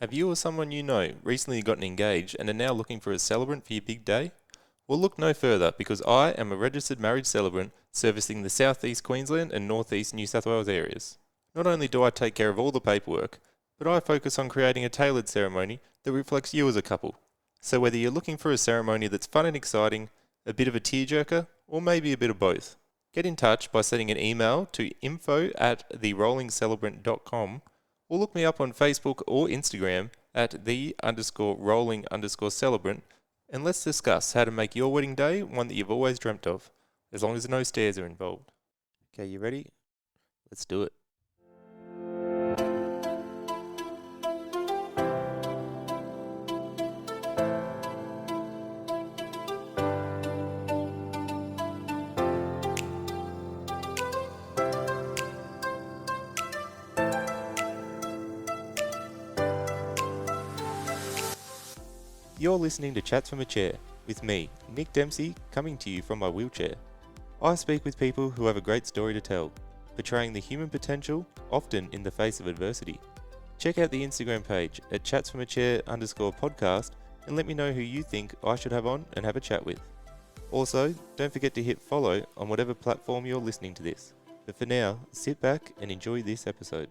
Have you or someone you know recently gotten engaged and are now looking for a celebrant for your big day? Well, look no further because I am a registered marriage celebrant servicing the southeast Queensland and northeast New South Wales areas. Not only do I take care of all the paperwork, but I focus on creating a tailored ceremony that reflects you as a couple. So whether you're looking for a ceremony that's fun and exciting, a bit of a tearjerker, or maybe a bit of both, get in touch by sending an email to info@therollingcelebrant.com or look me up on Facebook or Instagram at the_rolling_celebrant and let's discuss how to make your wedding day one that you've always dreamt of, as long as no stairs are involved. Okay, you ready? Let's do it. You're listening to Chats from a Chair, with me, Nick Dempsey, coming to you from my wheelchair. I speak with people who have a great story to tell, portraying the human potential, often in the face of adversity. Check out the Instagram page at chatsfromachair_podcast and let me know who you think I should have on and have a chat with. Also, don't forget to hit follow on whatever platform you're listening to this. But for now, sit back and enjoy this episode.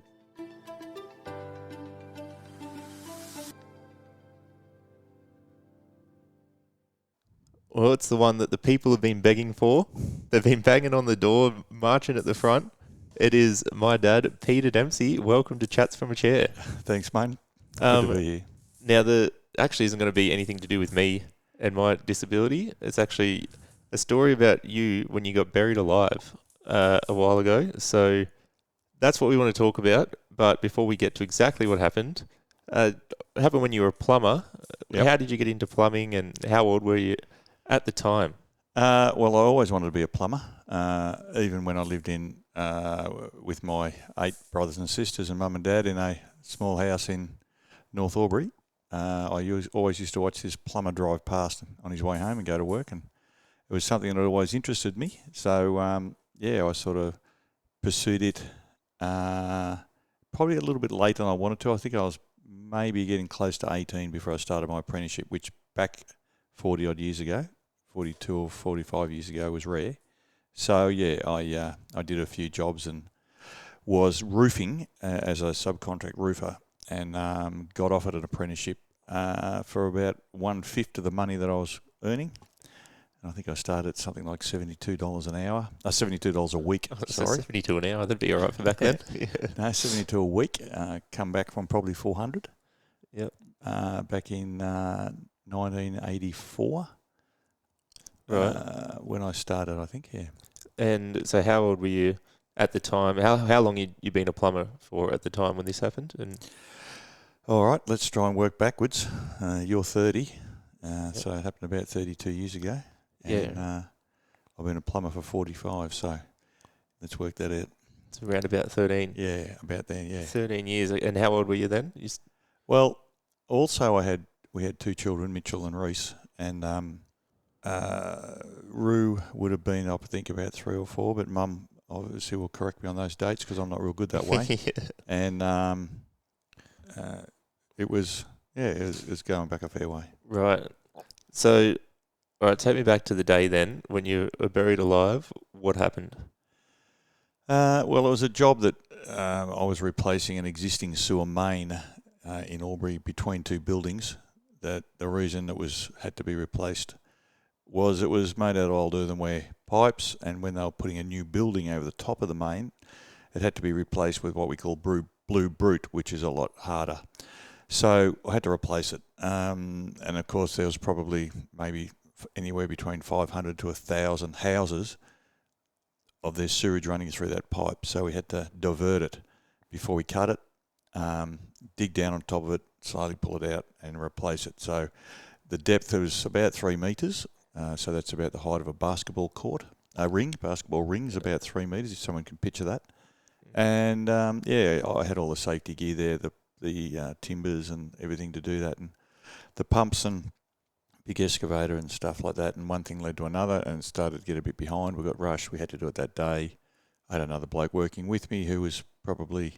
Well, it's the one that the people have been begging for. They've been banging on the door, marching at the front. It is my dad, Peter Dempsey. Welcome to Chats from a Chair. Thanks, mate. Good to be here. Now, the actually isn't going to be anything to do with me and my disability. It's actually a story about you when you got buried alive a while ago. So that's what we want to talk about. But before we get to exactly what happened, it happened when you were a plumber. Yep. How did you get into plumbing and how old were you at the time? Well, I always wanted to be a plumber, even when I lived in with my 8 brothers and sisters and mum and dad in a small house in North Albury. Always used to watch this plumber drive past on his way home and go to work, and it was something that always interested me. So, I sort of pursued it probably a little bit later than I wanted to. I think I was maybe getting close to 18 before I started my apprenticeship, which back 40 odd years ago, 42 or 45 years ago, was rare. So I did a few jobs and was roofing as a subcontract roofer, and got offered an apprenticeship for about 1/5 of the money that I was earning. And I think I started at something like $72 an hour, $72 a week. Sorry, 72 an hour. That'd be all right for back then. No, 72 a week. Come back from probably 400. Yep. Back in 1984, Right. when I started, I think, yeah. And so how old were you at the time? How long you been a plumber for at the time when this happened? And All right, let's try and work backwards. You're 30, so it happened about 32 years ago. And, I've been a plumber for 45, so let's work that out. it's around about 13. Yeah, about then, yeah. 13 years. And how old were you then? Well, also we had 2 children, Mitchell and Reese, and Rue would have been, I think, about 3 or 4, but Mum obviously will correct me on those dates because I'm not real good that way. Yeah. And it was going back a fair way. Right. So, all right, take me back to the day then when you were buried alive. What happened? Well, it was a job that I was replacing an existing sewer main in Albury between 2 buildings. That the reason it had to be replaced was it was made out of old earthenware pipes, and when they were putting a new building over the top of the main, it had to be replaced with what we call blue brute, which is a lot harder. So I had to replace it, and of course there was probably maybe anywhere between 500 to 1,000 houses of their sewage running through that pipe. So we had to divert it before we cut it, dig down on top of it, slowly pull it out and replace it. So the depth was about 3 metres, so that's about the height of a basketball court. Basketball ring's about 3 metres, if someone can picture that. And I had all the safety gear there, the timbers and everything to do that, and the pumps and big excavator and stuff like that. And one thing led to another, and started to get a bit behind. We got rushed. We had to do it that day. I had another bloke working with me who was probably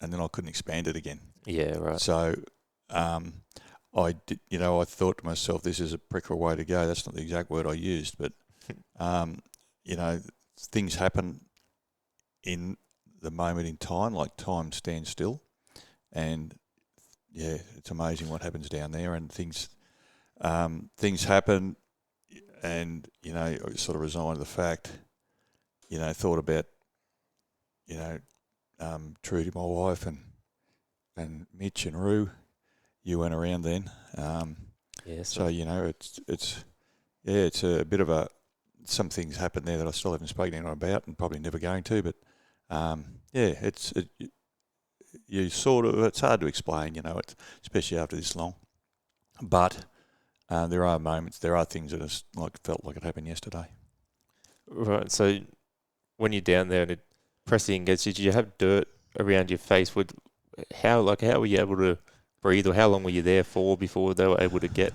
and then I couldn't expand it again. Yeah, right. So I did, I thought to myself, this is a pricker way to go. That's not the exact word I used, but you know, things happen in the moment in time, like time stands still, and yeah, it's amazing what happens down there, and things happen, and I sort of resigned to the fact, thought about, Trudy, my wife, and Mitch and Roo. You went around then, Yeah, so it's a bit of some things happened there that I still haven't spoken to anyone about, and probably never going to, but it's hard to explain, especially after this long. But there are moments, there are things that felt like it happened yesterday. right. So when you're down there and it pressing against you, did you have dirt around your face? How were you able to breathe, or how long were you there for before they were able to get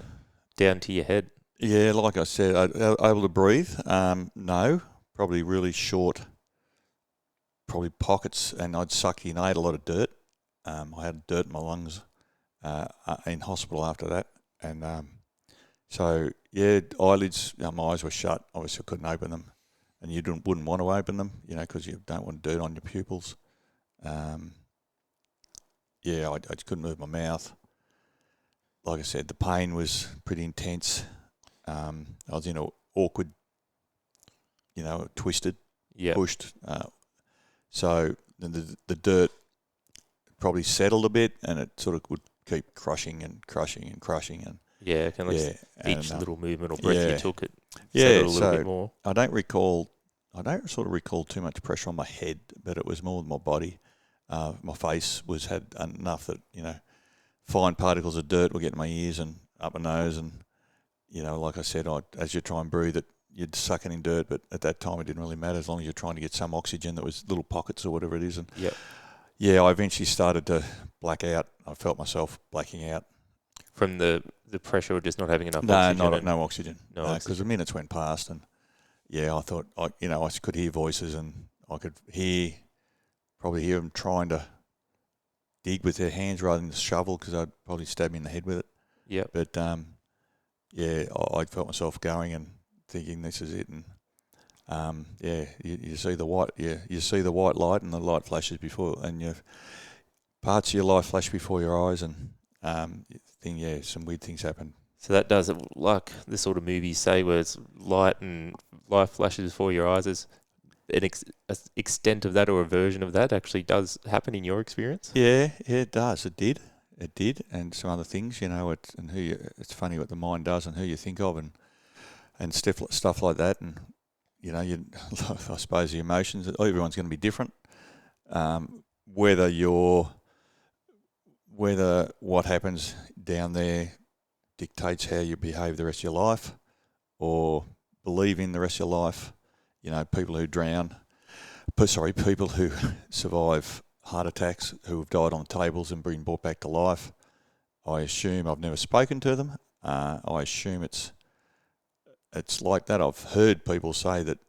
down to your head? Yeah, like I said, able to breathe. No, probably really short, probably pockets, and I'd suck in. I had a lot of dirt. I had dirt in my lungs in hospital after that, and so yeah, eyelids. My eyes were shut. Obviously, I couldn't open them, and you wouldn't want to open them, because you don't want dirt on your pupils. Yeah, I just couldn't move my mouth. Like I said, the pain was pretty intense. I was in an awkward, twisted, pushed. So the dirt probably settled a bit, and it sort of would keep crushing and crushing and crushing. And yeah, kind of each little movement or breath you took, it settled a little bit more. I don't sort of recall too much pressure on my head, but it was more with my body. My face had enough that, fine particles of dirt were getting my ears and up my nose, and like I said, as you try and breathe it, you'd suck it in dirt, but at that time it didn't really matter as long as you're trying to get some oxygen. That was little pockets or whatever it is, and I eventually started to black out. I felt myself blacking out from the pressure, or just not having enough oxygen. No oxygen. No, because the minutes went past, and I thought I could hear voices, and I could probably hear them trying to dig with their hands rather than the shovel, because I'd probably stab me in the head with it. Yeah. But I felt myself going and thinking, this is it. And you see the white, you see the white light, and the light flashes before, and parts of your life flash before your eyes, and some weird things happen. So that does it, like the sort of movies say, where it's light and life flashes before your eyes. Is an extent of that, or a version of that, actually does happen in your experience? Yeah, it does. It did, and some other things. It's funny what the mind does and who you think of, and stuff like that. And I suppose the emotions. Everyone's going to be different. Whether what happens down there dictates how you behave the rest of your life, or believe in the rest of your life. People who drown, people who survive heart attacks, who have died on tables and been brought back to life. I assume, I've never spoken to them. I assume it's like that. I've heard people say that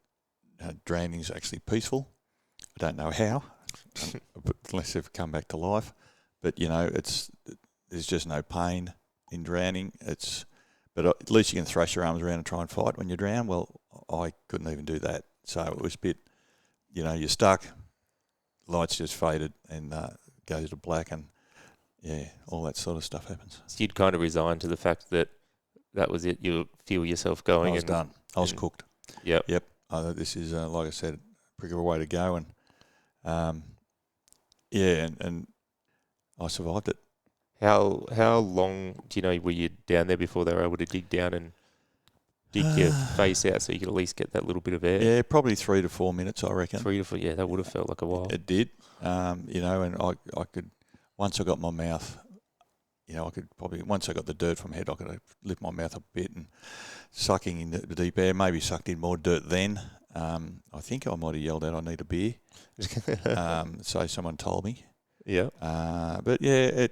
drowning is actually peaceful. I don't know how, unless they've come back to life. But there's just no pain in drowning. But at least you can thrash your arms around and try and fight when you drown. Well, I couldn't even do that. So it was a bit, you're stuck, lights just faded and goes to black, and all that sort of stuff happens. So you'd kind of resign to the fact that was it. You feel yourself going. I was done. I was cooked. Yep. This is, like I said, a pretty good way to go. And and I survived it. How long were you down there before they were able to dig down and dig your face out so you could at least get that little bit of air? Yeah, probably 3 to 4 minutes, I reckon. 3 to 4, yeah, that would have felt like a while. It did, and I could, once I got my mouth, I could probably, once I got the dirt from my head, I could lift my mouth up a bit, and sucking in the deep air, maybe sucked in more dirt then. I think I might have yelled out, I need a beer. So someone told me. Yeah. But yeah,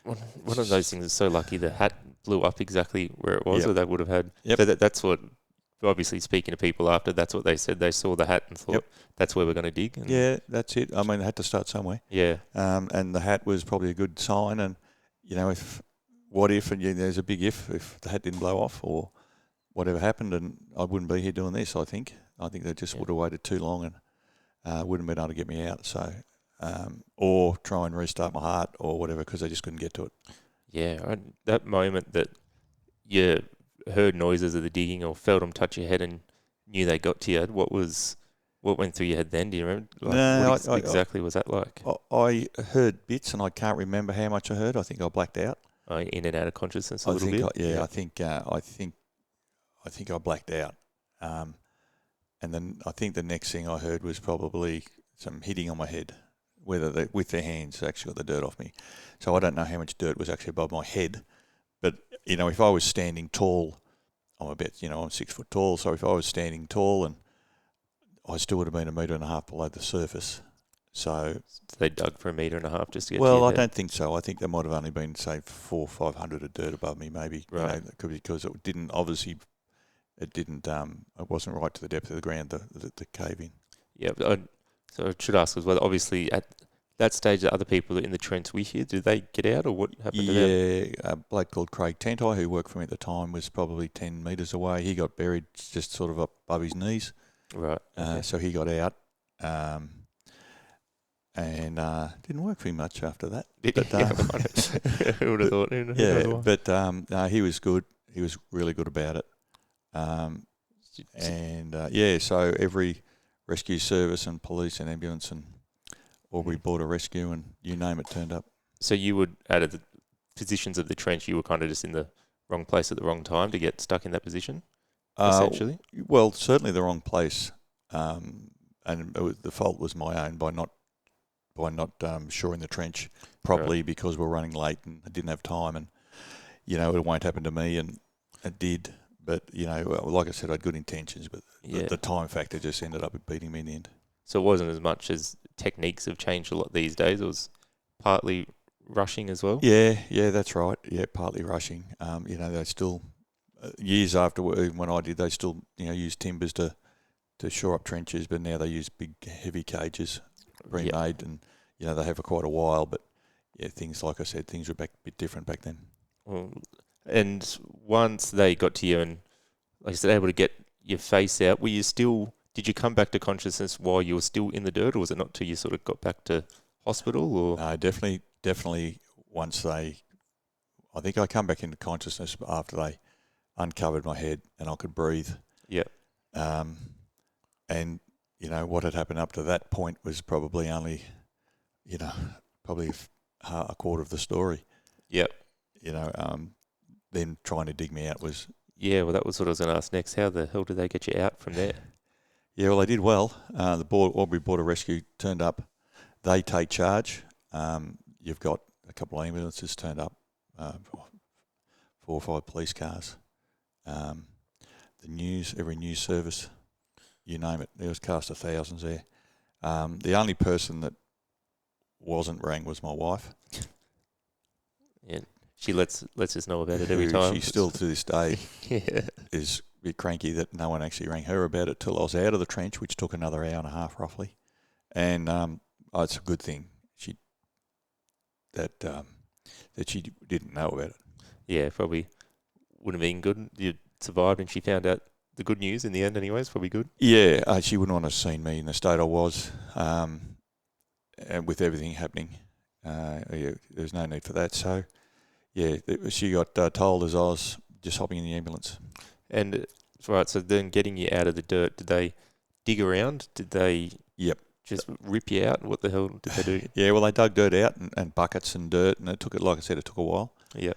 one of those things is so lucky the hat blew up exactly where it was, or they would have had. Yep. So that's what obviously speaking to people after, that's what they said. They saw the hat and thought, that's where we're going to dig. And Yeah, that's it. I mean, they had to start somewhere. yeah. And the hat was probably a good sign. And, what if, and there's a big if the hat didn't blow off or whatever happened, and I wouldn't be here doing this, I think. I think they just would have waited too long and wouldn't have been able to get me out. So, or try and restart my heart or whatever, because they just couldn't get to it. Yeah, that moment that you heard noises of the digging or felt them touch your head and knew they got to you, what went through your head then? Do you remember? No, what exactly was that like? I heard bits, and I can't remember how much I heard. I think I blacked out. In and out of consciousness a little bit? I think I blacked out. And then I think the next thing I heard was probably some hitting on my head, with their hands actually got the dirt off me. So I don't know how much dirt was actually above my head. But, if I was standing tall, I'm 6 foot tall, so if I was standing tall, and I still would have been 1.5 metres below the surface. So they dug for 1.5 metres just to get to well, your I head? don't think so. I think there might have only been, say, 400 or 500 of dirt above me, maybe. Right. Because it didn't, obviously, it wasn't right to the depth of the ground, the cave in. Yeah, so I should ask as well, obviously at that stage, the other people in the trench with you, did they get out or what happened to them? Yeah, a bloke called Craig Tentai, who worked for me at the time, was probably 10 metres away. He got buried just sort of up above his knees. Right. Okay. So he got out. And didn't work for him much after that. Who would have thought? Yeah, but he was good. He was really good about it. So every rescue service and police and ambulance and Albury Border Rescue and you name it turned up. So you would, out of the positions of the trench, you were kind of just in the wrong place at the wrong time to get stuck in that position, essentially? Well, certainly the wrong place. And the fault was my own by not shoring the trench properly, because we're running late and I didn't have time, and it won't happen to me, and it did. But like I said, I had good intentions, but the time factor just ended up beating me in the end. So it wasn't as much as techniques have changed a lot these days. It was partly rushing as well. Yeah, that's right. Yeah, partly rushing. They still years after when I did, they still use timbers to shore up trenches, but now they use big heavy cages pre-made, and they have for quite a while. But things, like I said, things were a bit different back then. Well, and once they got to you and, like I said, able to get your face out, did you come back to consciousness while you were still in the dirt, or was it not till you sort of got back to hospital? Or no, definitely once I think I come back into consciousness after they uncovered my head and I could breathe. Yeah. And what had happened up to that point was probably only, probably a quarter of the story. Yep. Then trying to dig me out was... Yeah, well, that was what I was going to ask next. How the hell did they get you out from there? Yeah, well, they did well. The Albury Border Rescue turned up. They take charge. You've got a couple of ambulances turned up, 4 or 5 police cars. Every news service, you name it. There was cast of thousands there. The only person that wasn't rang was my wife. Yeah, she lets us know about it every time. She still to this day is a bit cranky that no one actually rang her about it till I was out of the trench, which took another hour and a half roughly. And it's a good thing that she didn't know about it. Yeah, probably would have been good. You survived and she found out the good news in the end anyways, probably good. Yeah, she wouldn't want to have seen me in the state I was, and with everything happening. There's no need for that. So, yeah, she got told as I was just hopping in the ambulance. And, right, so then getting you out of the dirt, did they dig around? Did they just rip you out? What the hell did they do? Yeah, well, they dug dirt out and buckets and dirt, and like I said, it took a while. Yeah.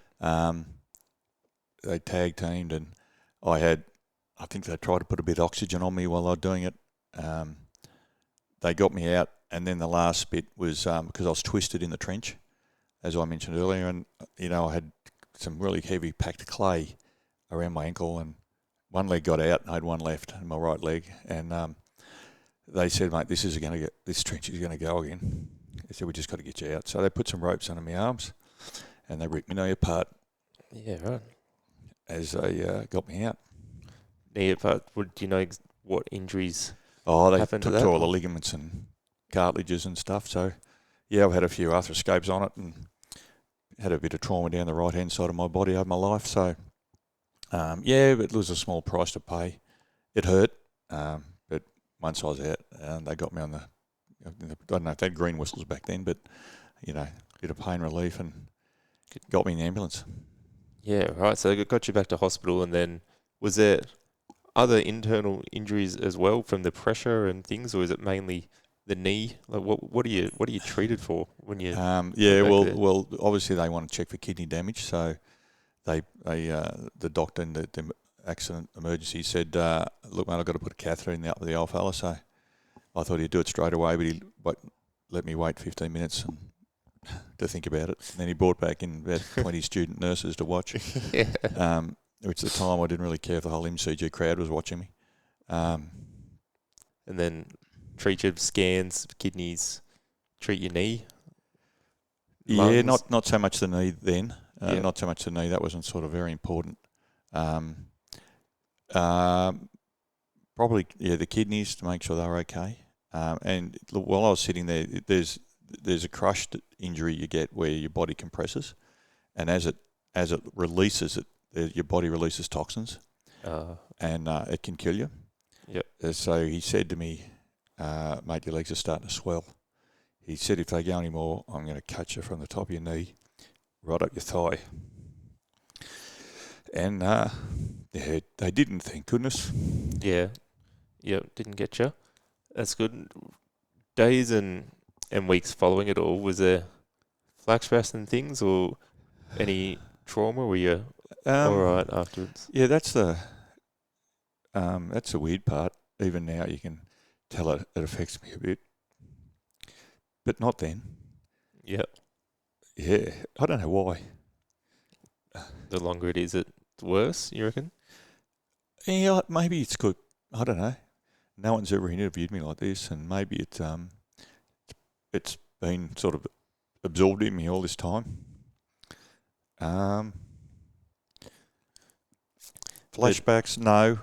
They tag teamed, and I think they tried to put a bit of oxygen on me while they were doing it. They got me out, and then the last bit was because I was twisted in the trench, as I mentioned earlier, and I had some really heavy packed clay around my ankle, and one leg got out, and I had one left in my right leg, and they said, mate, this trench is going to go again. They said, we just got to get you out. So they put some ropes under my arms, and they ripped me knee apart. Yeah, right. As they got me out. knee apart. Do you know what injuries Oh, they happened to took that? to all the ligaments and cartilages and stuff. So, yeah, I've had a few arthroscopes on it and had a bit of trauma down the right-hand side of my body over my life. So, yeah, but it was a small price to pay. It hurt, but once I was out, they got me on I don't know if they had green whistles back then, but, you know, a bit of pain relief and got me in the ambulance. Yeah, right. So it got you back to hospital, and then was there other internal injuries as well from the pressure and things, or is it mainly the knee? Like what are you treated for when you Yeah, back there? well, obviously they want to check for kidney damage, so the doctor in the accident emergency said, look, mate, I've got to put a catheter in the old fella. So I thought he'd do it straight away, but he let me wait 15 minutes to think about it. And then he brought back in about 20 student nurses to watch, Yeah. which at the time I didn't really care if the whole MCG crowd was watching me. And then treat your scans, kidneys, treat your knee. Yeah, Lungs. not so much the knee then. Yeah. Not so much the knee. That wasn't sort of very important. Probably, the kidneys to make sure they're okay. And look, while I was sitting there, there's a crushed injury you get where your body compresses, and as it releases your body releases toxins, and it can kill you. Yep. So he said to me, mate, your legs are starting to swell. He said, if they go any more, I'm going to cut you from the top of your knee right up your thigh. And yeah, they didn't, thank goodness. Yeah. Yep. Didn't get you. That's good. Days and weeks following it all, was there flashbacks and things, or any trauma? Were you all right afterwards? Yeah, that's the weird part. Even now, you can tell it affects me a bit, but not then. Yep. Yeah, I don't know why. The longer it is, it's worse, you reckon? Yeah, maybe it's good. I don't know. No one's ever interviewed me like this, and maybe it's been sort of absorbed in me all this time. Flashbacks, no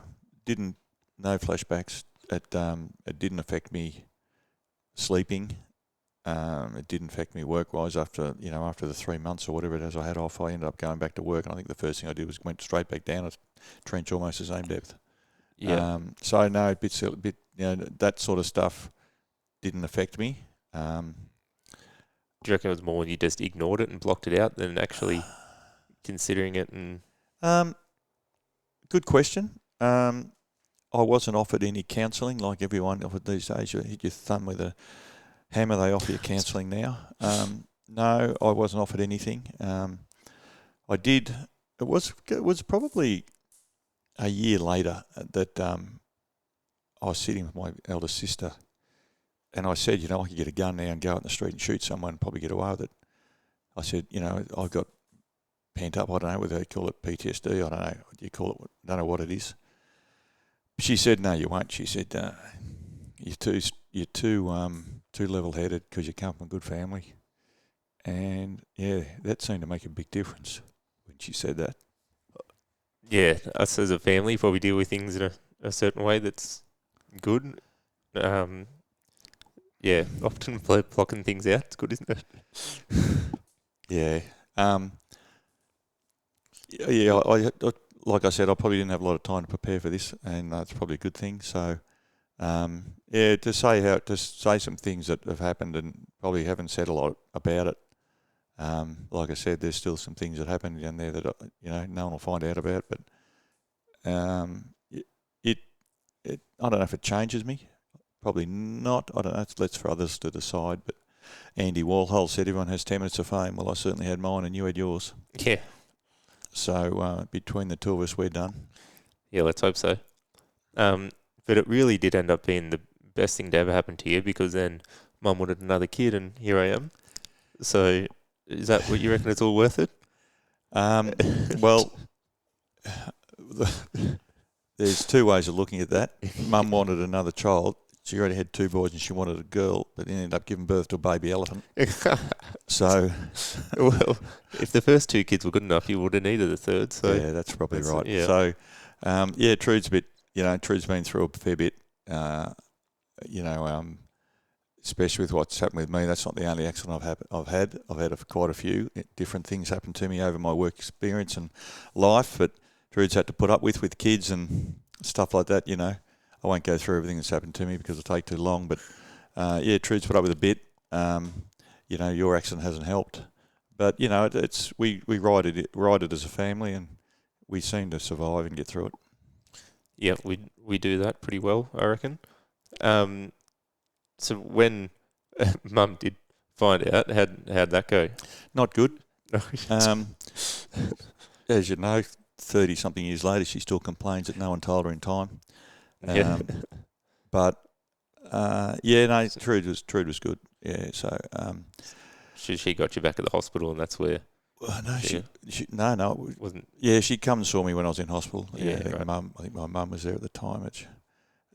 flashbacks. It didn't affect me sleeping. It didn't affect me work-wise after the 3 months or whatever it is I had off. I ended up going back to work, and I think the first thing I did was went straight back down a trench almost the same depth. Yeah. So no, that sort of stuff didn't affect me. Do you reckon it was more you just ignored it and blocked it out than actually considering it? And Good question. I wasn't offered any counselling like everyone offered these days. You hit your thumb with a hammer, they offer you counselling now. No, I wasn't offered anything. I did. It was probably a year later that I was sitting with my eldest sister, and I said, I could get a gun now and go out in the street and shoot someone and probably get away with it. I said, I've got pent up. I don't know whether they call it PTSD. I don't know. What you call it? I don't know what it is. She said, no, you won't. She said, you're too level-headed because you come from a good family. And, yeah, that seemed to make a big difference when she said that. yeah, us as a family probably deal with things in a certain way that's good. Yeah, often blocking things out. It's good, isn't it? Yeah. Yeah, I like I said, I probably didn't have a lot of time to prepare for this, and it's probably a good thing. So, yeah, to say some things that have happened and probably haven't said a lot about it. Like I said, there's still some things that happen down there that no one will find out about. But I don't know if it changes me. Probably not. I don't know. Let's for others to decide. But Andy Warhol said everyone has 10 minutes of fame. Well, I certainly had mine, and you had yours. Yeah. So between the two of us, we're done. Yeah, let's hope so. But it really did end up being the best thing to ever happen to you, because then Mum wanted another kid, and here I am. So is that what you reckon? It's all worth it? Well, there's two ways of looking at that. Mum wanted another child. She already had two boys and she wanted a girl, but ended up giving birth to a baby elephant. So, well, if the first two kids were good enough, you would have needed a third. So yeah, that's probably right. Yeah. So, yeah, Trude's a bit Trude's been through a fair bit. You know, especially with what's happened with me. That's not the only accident I've had. I've had quite a few different things happen to me over my work experience and life. But Trude's had to put up with kids and stuff like that. I won't go through everything that's happened to me because it'll take too long. But Trude's put up with a bit. Your accident hasn't helped. But it's we ride it as a family, and we seem to survive and get through it. Yeah, we do that pretty well, I reckon. So when Mum did find out, how'd that go? Not good. As you know, 30-something years later, she still complains that no one told her in time. But Trude was good. Yeah, so she got you back at the hospital, and that's where. No, it wasn't. Yeah, she come and saw me when I was in hospital. Yeah, I think my mum was there at the time.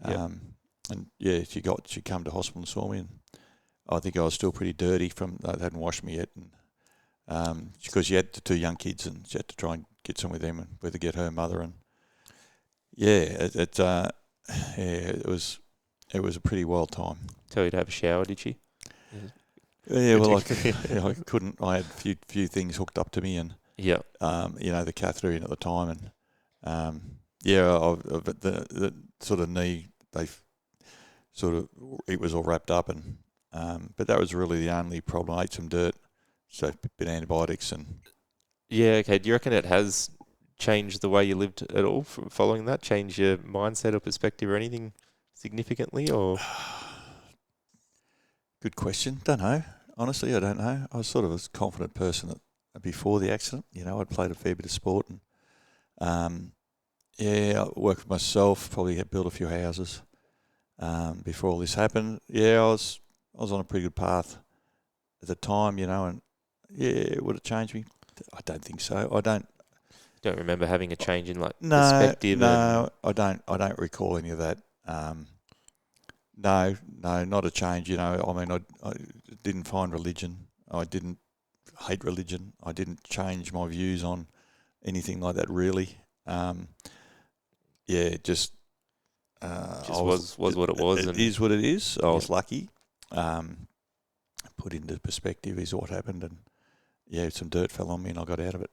And she come to hospital and saw me, and I think I was still pretty dirty from they hadn't washed me yet, and because she had the 2 young kids, and she had to try and get some with them and whether get her mother, and it was a pretty wild time. Tell you to have a shower, did she? Yeah, well, I couldn't. I had a few things hooked up to me, and the catheter in at the time, and the sort of knee, it was all wrapped up, and but that was really the only problem. I ate some dirt, so a bit of antibiotics, and yeah. Okay. Do you reckon it has changed the way you lived at all following that? Change your mindset or perspective or anything significantly, or? Good question. Don't know. Honestly, I don't know. I was sort of a confident person before the accident. I'd played a fair bit of sport, and I worked for myself. Probably had built a few houses before all this happened. Yeah, I was on a pretty good path at the time. And would it change me? I don't think so. I don't remember having a change in perspective. No, I don't recall any of that. No, not a change. I didn't find religion. I didn't hate religion. I didn't change my views on anything like that, really. Just was what it was. It is what it is. I was lucky. Put into perspective is what happened, and some dirt fell on me, and I got out of it.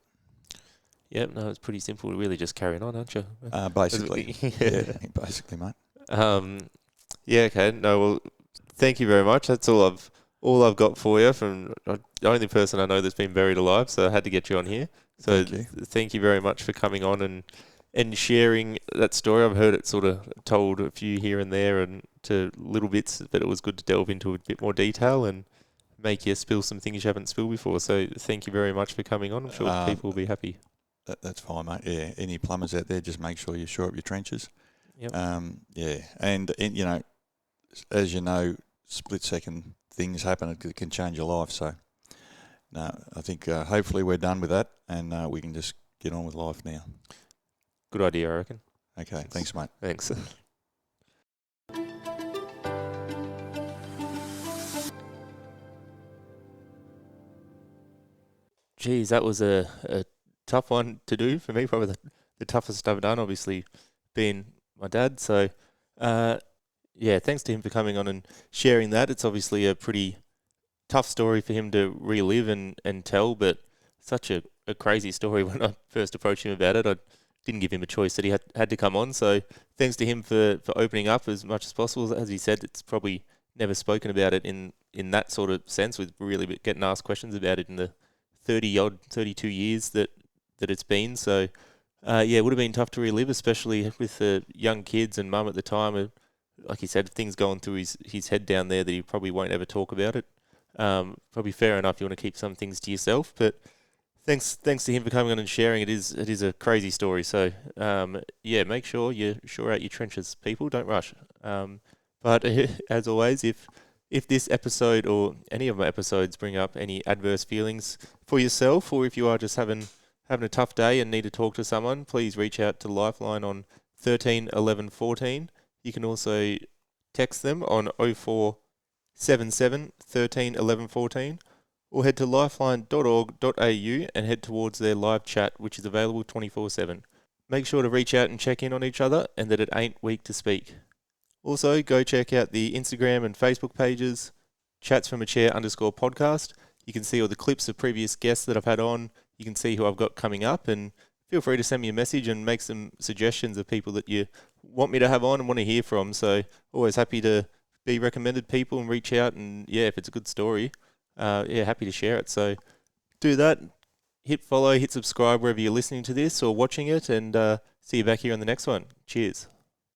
Yeah, no, it's pretty simple. Really, just carrying on, aren't you? Basically, basically, mate. Okay. No, well, thank you very much. That's all I've got for you. From the only person I know that's been buried alive, so I had to get you on here. So thank you very much for coming on and sharing that story. I've heard it sort of told a few here and there and to little bits, but it was good to delve into a bit more detail and make you spill some things you haven't spilled before. So thank you very much for coming on. I'm sure people will be happy. That's fine, mate. Yeah, any plumbers out there, just make sure you shore up your trenches. Yep. And as you know, split-second things happen. It can change your life. So, no, I think hopefully we're done with that, and we can just get on with life now. Good idea, I reckon. Okay, thanks, mate. Thanks. Geez, that was a tough one to do for me. Probably the toughest I've done, obviously, being my dad. So, thanks to him for coming on and sharing that. It's obviously a pretty tough story for him to relive and tell, but such a crazy story. When I first approached him about it, I didn't give him a choice that he had to come on. So thanks to him for opening up as much as possible. As he said, it's probably never spoken about it in that sort of sense, with really getting asked questions about it in the 32 years that it's been. So, it would have been tough to relive, especially with the young kids and mum at the time. Like he said, things going through his head down there that he probably won't ever talk about it. Probably fair enough. You want to keep some things to yourself, but thanks to him for coming on and sharing. It is a crazy story. So, make sure you shore out your trenches, people. Don't rush. But as always, if this episode or any of my episodes bring up any adverse feelings for yourself, or if you are just having a tough day and need to talk to someone, please reach out to Lifeline on 13 11 14. You can also text them on 0477 13 11 14, or head to lifeline.org.au and head towards their live chat, which is available 24/7. make sure to reach out and check in on each other, and that it ain't weak to speak. Also, go check out the Instagram and Facebook pages, chatsfromachair_podcast. You can see all the clips of previous guests that I've had on. You can see who I've got coming up, and feel free to send me a message and make some suggestions of people that you want me to have on and want to hear from. So always happy to be recommended people and reach out, and if it's a good story, happy to share it. So do that. Hit follow, hit subscribe wherever you're listening to this or watching it, and see you back here on the next one. Cheers.